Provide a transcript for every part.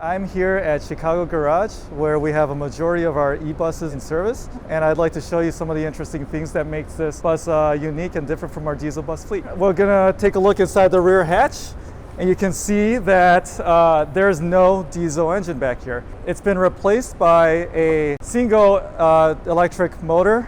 I'm here at Chicago Garage, where we have a majority of our e-buses in service, and I'd like to show you some of the interesting things that makes this bus unique and different from our diesel bus fleet. We're gonna take a look inside the rear hatch, and you can see that there's no diesel engine back here. It's been replaced by a single electric motor,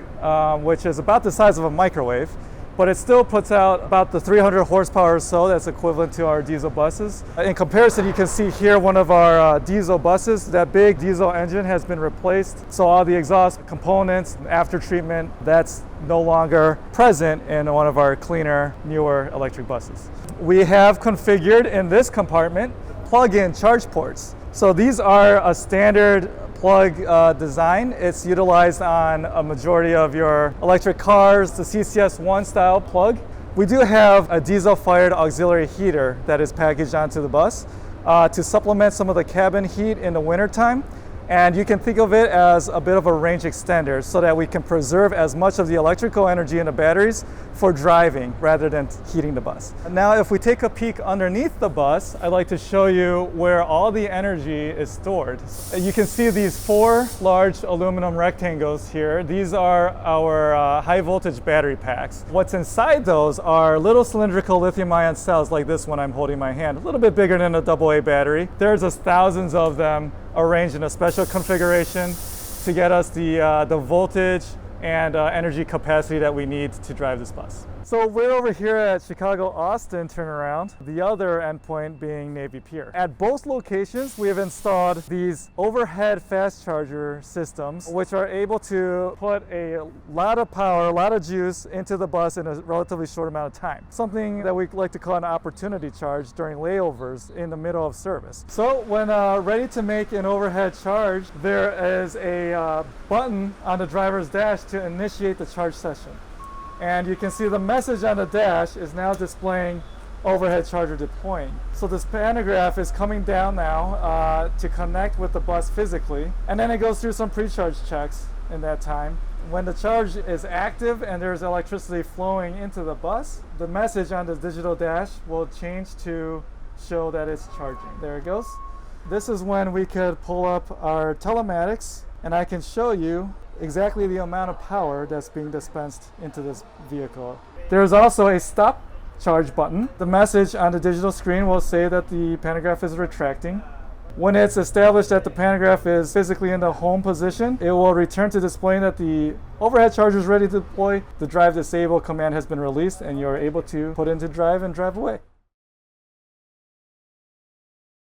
which is about the size of a microwave, but it still puts out about the 300 horsepower or so that's equivalent to our diesel buses. In comparison, you can see here one of our diesel buses. That big diesel engine has been replaced, so all the exhaust components, after treatment, that's no longer present in one of our cleaner, newer electric buses. We have configured in this compartment plug-in charge ports. So these are a standard plug design. It's utilized on a majority of your electric cars, the CCS1 style plug. We do have a diesel-fired auxiliary heater that is packaged onto the bus to supplement some of the cabin heat in the wintertime. And you can think of it as a bit of a range extender so that we can preserve as much of the electrical energy in the batteries for driving rather than heating the bus. Now, if we take a peek underneath the bus, I'd like to show you where all the energy is stored. You can see these 4 large aluminum rectangles here. These are our high voltage battery packs. What's inside those are little cylindrical lithium-ion cells like this one I'm holding in my hand, a little bit bigger than a AA battery. There's just thousands of them arranged in a special configuration to get us the voltage and energy capacity that we need to drive this bus. So we're over here at Chicago Austin turnaround, the other endpoint being Navy Pier. At both locations, we have installed these overhead fast charger systems, which are able to put a lot of power, a lot of juice into the bus in a relatively short amount of time. Something that we like to call an opportunity charge during layovers in the middle of service. So when ready to make an overhead charge, there is a button on the driver's dash to initiate the charge session. And you can see the message on the dash is now displaying overhead charger deploying. So this pantograph is coming down now to connect with the bus physically, and then it goes through some pre-charge checks in that time. When the charge is active and there's electricity flowing into the bus, the message on the digital dash will change to show that it's charging. There it goes. This is when we could pull up our telematics, and I can show you exactly the amount of power that's being dispensed into this vehicle. There's also a stop charge button. The message on the digital screen will say that the pantograph is retracting. When it's established that the pantograph is physically in the home position, it will return to displaying that the overhead charger is ready to deploy. The drive disable command has been released, and you're able to put into drive and drive away.